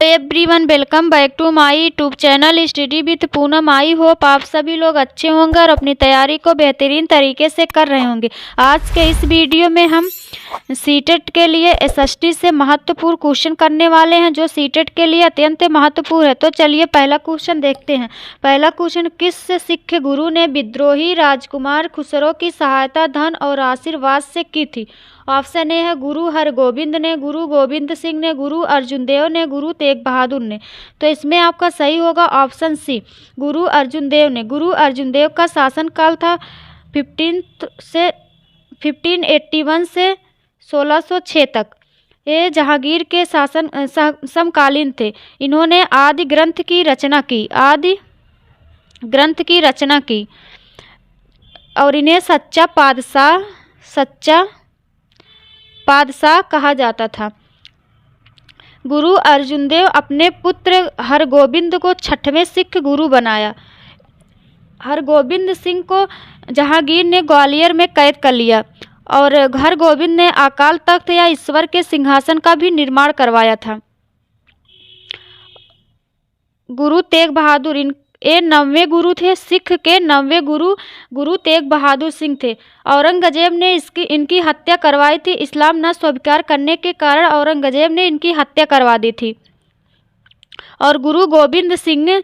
Everyone welcome back to my YouTube channel study with Poonam. I hope आप सभी लोग अच्छे होंगे और अपनी तैयारी को बेहतरीन तरीके से कर रहे होंगे। आज के इस वीडियो में हम सीटेट के लिए एसएसटी से महत्वपूर्ण क्वेश्चन करने वाले हैं, जो सीटेट के लिए अत्यंत महत्वपूर्ण है। तो चलिए पहला क्वेश्चन देखते हैं। पहला क्वेश्चन, किस सिख गुरु ने विद्रोही राजकुमार खुसरो की सहायता धन और आशीर्वाद से की थी? ऑप्शन ए है गुरु हरगोबिंद ने, गुरु गोविंद सिंह ने, गुरु अर्जुन देव ने, गुरु तेग बहादुर ने। तो इसमें आपका सही होगा ऑप्शन सी, गुरु अर्जुन देव ने। गुरु अर्जुन देव का शासनकाल था 1581 से 1606 तक। ये जहांगीर के शासन समकालीन थे। इन्होंने आदि ग्रंथ की रचना की और इन्हें सच्चा पादशाह कहा जाता था। गुरु अर्जुन देव अपने पुत्र हरगोबिंद को 6वें सिख गुरु बनाया। हरगोबिंद सिंह को जहांगीर ने ग्वालियर में कैद कर लिया और हरगोबिंद ने अकाल तख्त या ईश्वर के सिंहासन का भी निर्माण करवाया था। गुरु तेग बहादुर ये 9वें गुरु थे। सिख के 9वें गुरु तेग बहादुर सिंह थे। औरंगजेब ने इनकी हत्या करवाई थी। इस्लाम न स्वीकार करने के कारण औरंगजेब ने इनकी हत्या करवा दी थी। और गुरु गोविंद सिंह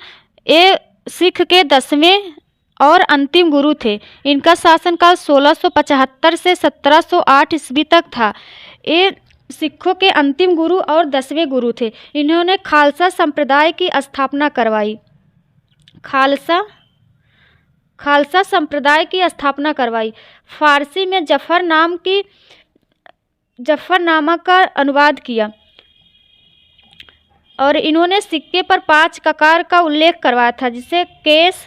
ये सिख के 10वें और अंतिम गुरु थे। इनका शासनकाल 1675 से 1708 ईस्वी तक था। ये सिखों के अंतिम गुरु और 10वें गुरु थे। इन्होंने खालसा संप्रदाय की स्थापना करवाई। खालसा संप्रदाय की स्थापना करवाई। फारसी में जफरनामा का अनुवाद किया और इन्होंने सिक्के पर 5 ककार का उल्लेख करवाया था, जिसे केस,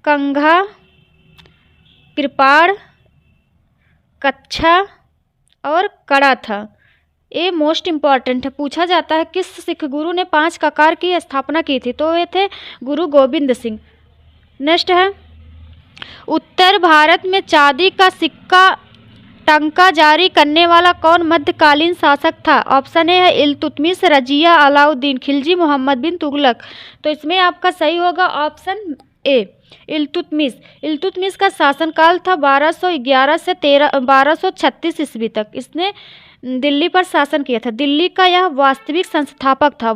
कंघा, कृपाण, कच्छा और कड़ा था। ये मोस्ट इम्पॉर्टेंट है, पूछा जाता है किस सिख गुरु ने 5 ककार की स्थापना की थी? तो ये थे गुरु गोविंद सिंह। नेक्स्ट है, उत्तर भारत में चांदी का सिक्का टंका जारी करने वाला कौन मध्यकालीन शासक था? ऑप्शन ए है इल्तुतमिश, रजिया, अलाउद्दीन खिलजी, मोहम्मद बिन तुगलक। तो इसमें आपका सही होगा ऑप्शन ए, इल्तुतमिश का शासनकाल था 1211 से 1236 ईस्वी तक। इसने दिल्ली पर शासन किया था। दिल्ली का यह वास्तविक संस्थापक था।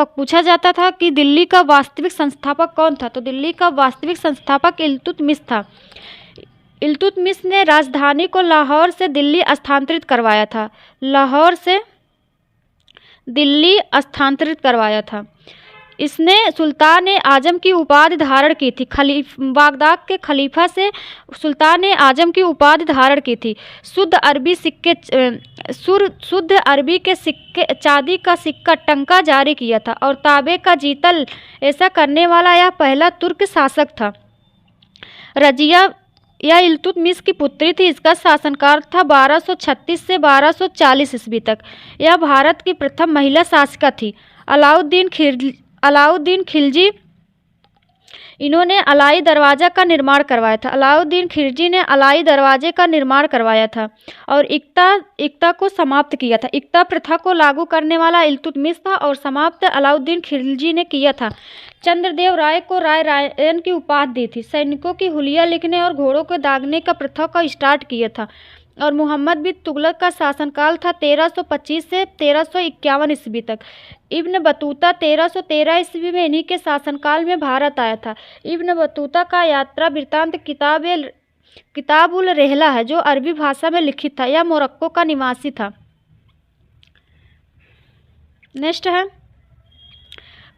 पूछा जाता था कि दिल्ली का वास्तविक संस्थापक कौन था? तो दिल्ली का वास्तविक संस्थापक इल्तुतमिश था। इल्तुतमिश ने राजधानी को लाहौर से दिल्ली स्थानांतरित करवाया था। इसने सुल्तान ए आजम की उपाधि धारण की थी। बागदाद के खलीफा से सुल्तान ए आजम की उपाधि धारण की थी। शुद्ध अरबी के सिक्के, चांदी का सिक्का टंका जारी किया था और तांबे का जीतल ऐसा करने वाला यह पहला तुर्क शासक था। रजिया यह इल्तुतमिश की पुत्री थी। इसका शासनकाल था 1236 से 1240 ईस्वी तक। यह भारत की प्रथम महिला शासिका थी। अलाउद्दीन खिलजी, इन्होंने अलाई दरवाज़ा का निर्माण करवाया था। अलाउद्दीन खिलजी ने अलाई दरवाजे का निर्माण करवाया था और इक्ता को समाप्त किया था। इक्ता प्रथा को लागू करने वाला इल्तुतमिश था और समाप्त अलाउद्दीन खिलजी ने किया था। चंद्रदेव राय को रायन की उपाधि दी थी। सैनिकों की हुलिया लिखने और घोड़ों को दागने का प्रथा को स्टार्ट किया था। और मोहम्मद बिन तुगलक का शासनकाल था 1325 से 1351 ईस्वी तक। इब्न बतूता 1313 ईस्वी में इन्हीं के शासनकाल में भारत आया था। इब्न बतूता का यात्रा वृत्तांत किताबुल रहला है, जो अरबी भाषा में लिखित था। यह मोरक्को का निवासी था। नेक्स्ट है,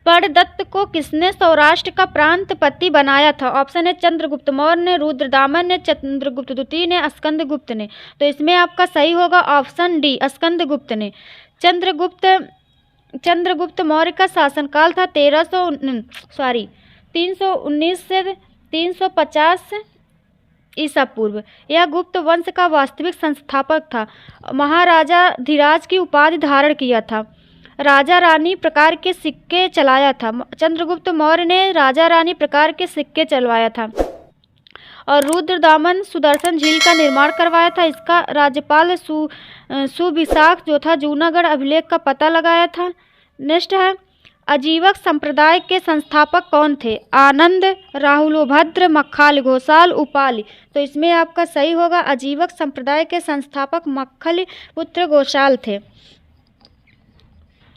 परदत्त को किसने सौराष्ट्र का प्रांतपति बनाया था? ऑप्शन है चंद्रगुप्त मौर्य ने, रुद्रदामन ने, चंद्रगुप्त द्वितीय ने, स्कंदगुप्त ने। तो इसमें आपका सही होगा ऑप्शन डी, स्कंदगुप्त ने। चंद्रगुप्त मौर्य का शासनकाल था 319 से 350 ईसा पूर्व। यह गुप्त वंश का वास्तविक संस्थापक था। महाराजा धीराज की उपाधि धारण किया था। राजा रानी प्रकार के सिक्के चलाया था। चंद्रगुप्त मौर्य ने राजा रानी प्रकार के सिक्के चलवाया था और रुद्रदामन सुदर्शन झील का निर्माण करवाया था। इसका राज्यपाल सुविशाख जो था जूनागढ़ अभिलेख का पता लगाया था। नेक्स्ट है आजीवक संप्रदाय के संस्थापक कौन थे? आनंद, राहुलोभद्र, मक्खाल, घोषाल, उपाली। तो इसमें आपका सही होगा आजीवक संप्रदाय के संस्थापक मक्खल पुत्र घोषाल थे।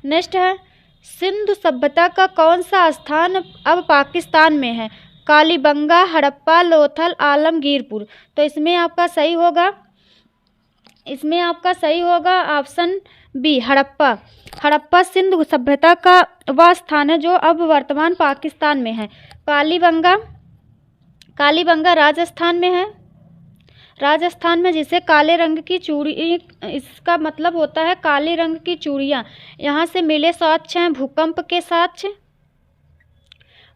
नेक्स्ट है सिंधु सभ्यता का कौन सा स्थान अब पाकिस्तान में है? कालीबंगा, हड़प्पा, लोथल, आलमगीरपुर। तो इसमें आपका सही होगा ऑप्शन बी हड़प्पा। हड़प्पा सिंधु सभ्यता का वह स्थान है जो अब वर्तमान पाकिस्तान में है। कालीबंगा राजस्थान में है। राजस्थान में जिसे काले रंग की चूड़ी, इसका मतलब होता है काले रंग की चूड़ियाँ। यहाँ से मिले साक्ष्य हैं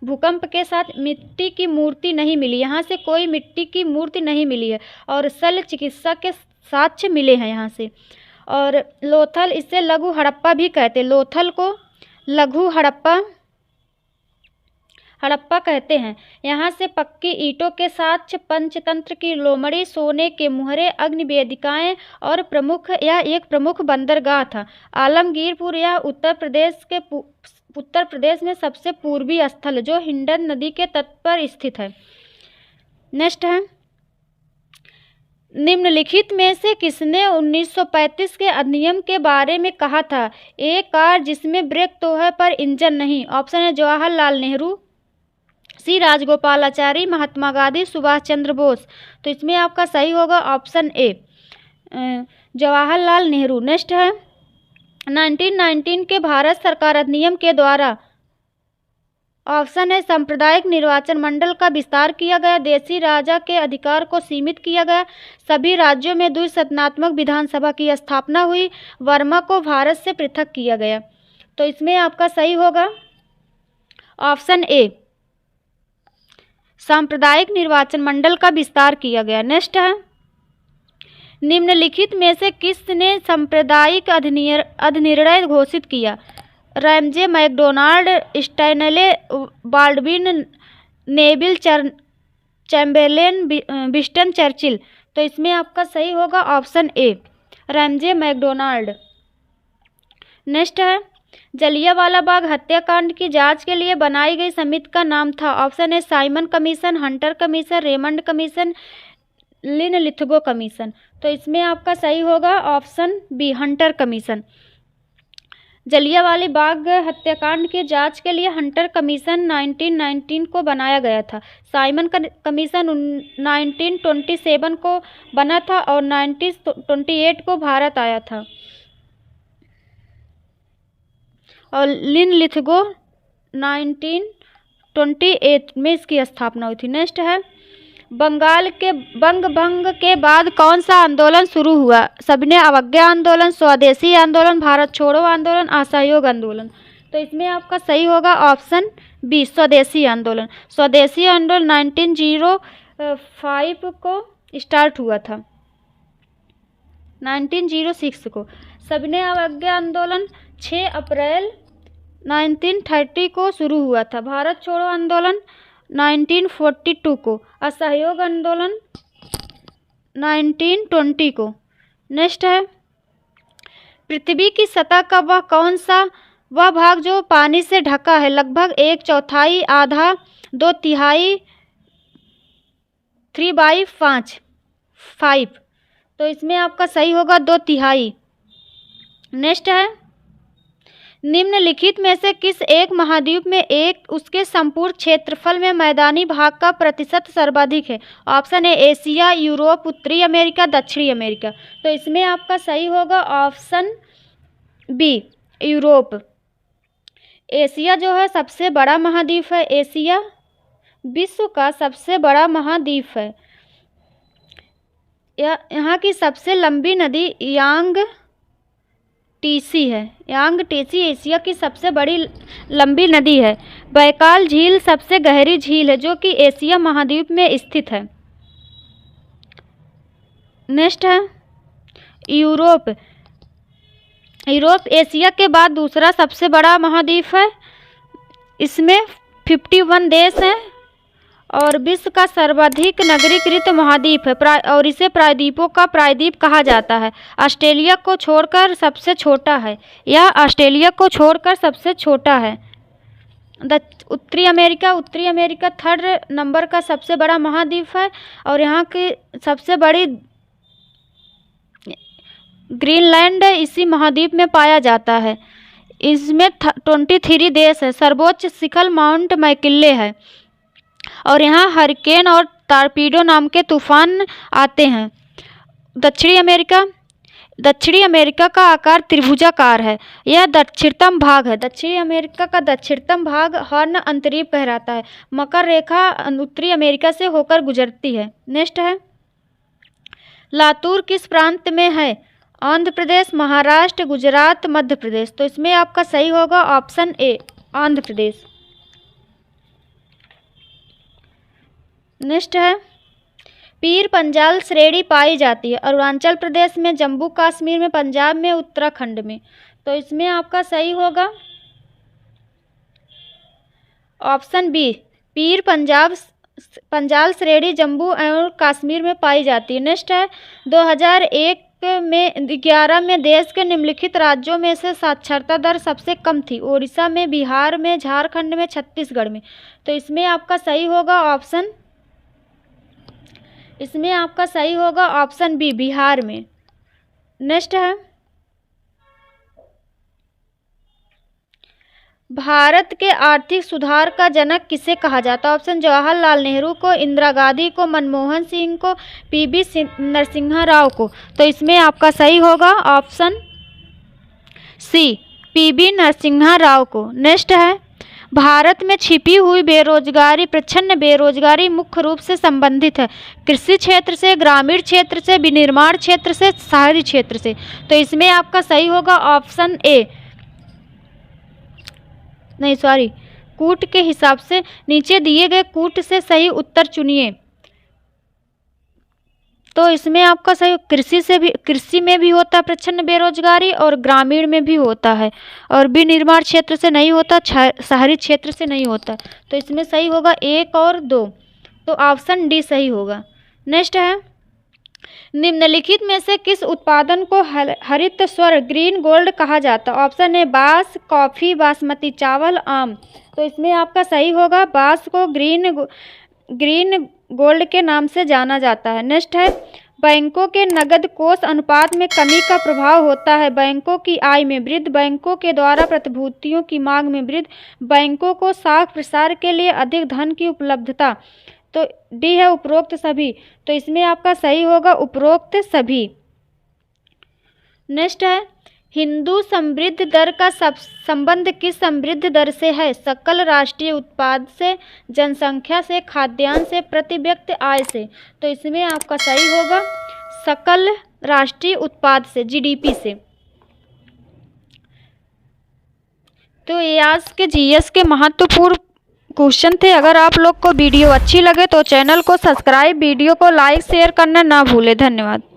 भूकंप के साथ मिट्टी की मूर्ति नहीं मिली। यहाँ से कोई मिट्टी की मूर्ति नहीं मिली है और शल्य चिकित्सा के साक्ष्य मिले हैं यहाँ से। और लोथल, इसे लघु हड़प्पा भी कहते हैं। लोथल को लघु हड़प्पा कहते हैं। यहाँ से पक्की ईंटों के साक्ष्य, पंचतंत्र की लोमड़ी, सोने के मुहरे, अग्नि वेदिकाएँ और एक प्रमुख बंदरगाह था। आलमगीरपुर यह उत्तर प्रदेश में सबसे पूर्वी स्थल जो हिंडन नदी के तट पर स्थित है। नेक्स्ट है निम्नलिखित में से किसने 1935 के अधिनियम के बारे में कहा था? एक कार जिसमें ब्रेक तो है पर इंजन नहीं। ऑप्शन है जवाहरलाल नेहरू, सी राजगोपालाचारी, महात्मा गांधी, सुभाष चंद्र बोस। तो इसमें आपका सही होगा ऑप्शन ए जवाहरलाल नेहरू। नेक्स्ट है 1919 के भारत सरकार अधिनियम के द्वारा ऑप्शन है सांप्रदायिक निर्वाचन मंडल का विस्तार किया गया, देशी राजा के अधिकार को सीमित किया गया, सभी राज्यों में द्विसदनात्मक विधानसभा की स्थापना हुई, वर्मा को भारत से पृथक किया गया। तो इसमें आपका सही होगा ऑप्शन ए सांप्रदायिक निर्वाचन मंडल का विस्तार किया गया। नेक्स्ट है निम्नलिखित में से किसने सांप्रदायिक अधिनिर्णय घोषित किया? Ramsay MacDonald, Stanley Baldwin, Neville Chamberlain, Winston Churchill. तो इसमें आपका सही होगा option A Ramsay MacDonald. Next है जलियांवाला बाग हत्याकांड की जांच के लिए बनाई गई समिति का नाम था। Option A Simon Commission, Hunter Commission, Raymond Commission, Lithgow Commission. तो इसमें आपका सही होगा option B Hunter Commission. Jallianwala Bagh हत्याकांड की जांच के लिए हंटर कमीशन 1919 को बनाया गया था। साइमन कमीशन 1927 को बना था और 1928 को भारत आया था और लिथगो 1928 में इसकी स्थापना हुई थी। नेक्स्ट है बंगाल के बंग भंग के बाद कौन सा आंदोलन शुरू हुआ? सविनय अवज्ञा आंदोलन, स्वदेशी आंदोलन, भारत छोड़ो आंदोलन, असहयोग आंदोलन। तो इसमें आपका सही होगा ऑप्शन बी स्वदेशी आंदोलन। स्वदेशी आंदोलन 1905 को स्टार्ट हुआ था, 1906 को। सविनय अवज्ञा आंदोलन 6 अप्रैल 1930 को शुरू हुआ था। भारत छोड़ो आंदोलन 1942 को, असहयोग आंदोलन 1920 को। नेक्स्ट है पृथ्वी की सतह का वह भाग जो पानी से ढका है? लगभग 1/4, आधा, 2/3, 3/5। तो इसमें आपका सही होगा 2/3। नेक्स्ट है निम्नलिखित में से किस एक महाद्वीप में उसके संपूर्ण क्षेत्रफल में मैदानी भाग का प्रतिशत सर्वाधिक है? ऑप्शन ए एशिया, यूरोप, उत्तरी अमेरिका, दक्षिणी अमेरिका। तो इसमें आपका सही होगा ऑप्शन बी यूरोप। एशिया जो है सबसे बड़ा महाद्वीप है। एशिया विश्व का सबसे बड़ा महाद्वीप है। यहाँ की सबसे लंबी नदी यांगटीसी है। यांगटीसी एशिया की सबसे बड़ी लंबी नदी है। बैकाल झील सबसे गहरी झील है जो कि एशिया महाद्वीप में स्थित है। नेक्स्ट है यूरोप। यूरोप एशिया के बाद दूसरा सबसे बड़ा महाद्वीप है। इसमें 51 देश हैं और विश्व का सर्वाधिक नगरीकृत महाद्वीप है और इसे प्रायद्वीपों का प्रायद्वीप कहा जाता है। ऑस्ट्रेलिया को छोड़कर सबसे छोटा है। यह ऑस्ट्रेलिया को छोड़कर सबसे छोटा है। उत्तरी अमेरिका थर्ड नंबर का सबसे बड़ा महाद्वीप है और यहाँ की सबसे बड़ी ग्रीनलैंड इसी महाद्वीप में पाया जाता है। इसमें 23 देश है। सर्वोच्च शिखर माउंट मैकिन्ले है और यहाँ हरिकेन और टॉर्पेडो नाम के तूफान आते हैं। दक्षिणी अमेरिका का आकार त्रिभुजाकार है। यह दक्षिणतम भाग है। दक्षिणी अमेरिका का दक्षिणतम भाग हॉर्न अंतरीप कहलाता है। मकर रेखा उत्तरी अमेरिका से होकर गुजरती है। नेक्स्ट है, लातूर किस प्रांत में है? आंध्र प्रदेश, महाराष्ट्र, गुजरात, मध्य प्रदेश। तो इसमें आपका सही होगा ऑप्शन ए, आंध्र प्रदेश। नेक्स्ट है, पीर पंजाल श्रेणी पाई जाती है अरुणाचल प्रदेश में, जम्मू कश्मीर में, पंजाब में, उत्तराखंड में। तो इसमें आपका सही होगा ऑप्शन बी, पीर पंजाल श्रेणी जम्मू एवं कश्मीर में पाई जाती है। नेक्स्ट है, 2011 में देश के निम्नलिखित राज्यों में से साक्षरता दर सबसे कम थी। ओडिशा में, बिहार में, झारखंड में, छत्तीसगढ़ में। तो इसमें आपका सही होगा ऑप्शन बी, बिहार में। नेक्स्ट है, भारत के आर्थिक सुधार का जनक किसे कहा जाता है? ऑप्शन जवाहरलाल नेहरू को, इंदिरा गांधी को, मनमोहन सिंह को, पीवी नरसिम्हा राव को। तो इसमें आपका सही होगा option C, PV Narasimha Rao को। नेक्स्ट है, भारत में छिपी हुई बेरोजगारी, प्रच्छन्न बेरोजगारी मुख्य रूप से संबंधित है कृषि क्षेत्र से, ग्रामीण क्षेत्र से, विनिर्माण क्षेत्र से, शहरी क्षेत्र से। तो इसमें आपका सही होगा ऑप्शन ए, कूट के हिसाब से नीचे दिए गए कूट से सही उत्तर चुनिए। तो इसमें आपका सही कृषि में भी होता है प्रच्छन्न बेरोजगारी और ग्रामीण में भी होता है और विनिर्माण क्षेत्र से नहीं होता, शहरी क्षेत्र से नहीं होता। तो इसमें सही होगा 1 और 2। तो ऑप्शन डी सही होगा। नेक्स्ट है, निम्नलिखित में से किस उत्पादन को हरित स्वर ग्रीन गोल्ड कहा जाता है? ऑप्शन ए, बांस, कॉफी, बासमती चावल, आम। तो इसमें आपका सही होगा, बांस को ग्रीन गोल्ड के नाम से जाना जाता है। नेक्स्ट है, बैंकों के नकद कोष अनुपात में कमी का प्रभाव होता है। बैंकों की आय में वृद्धि, बैंकों के द्वारा प्रतिभूतियों की मांग में वृद्धि, बैंकों को साख प्रसार के लिए अधिक धन की उपलब्धता। तो डी है उपरोक्त सभी। तो इसमें आपका सही होगा उपरोक्त सभी। नेक्स्ट है, हिंदू समृद्धि दर का संबंध किस समृद्धि दर से है? सकल राष्ट्रीय उत्पाद से, जनसंख्या से, खाद्यान्न से, प्रति व्यक्ति आय से। तो इसमें आपका सही होगा सकल राष्ट्रीय उत्पाद से, जीडीपी से। तो ये आज के जीएस के महत्वपूर्ण क्वेश्चन थे। अगर आप लोग को वीडियो अच्छी लगे तो चैनल को सब्सक्राइब, वीडियो को लाइक शेयर करना ना भूलें। धन्यवाद।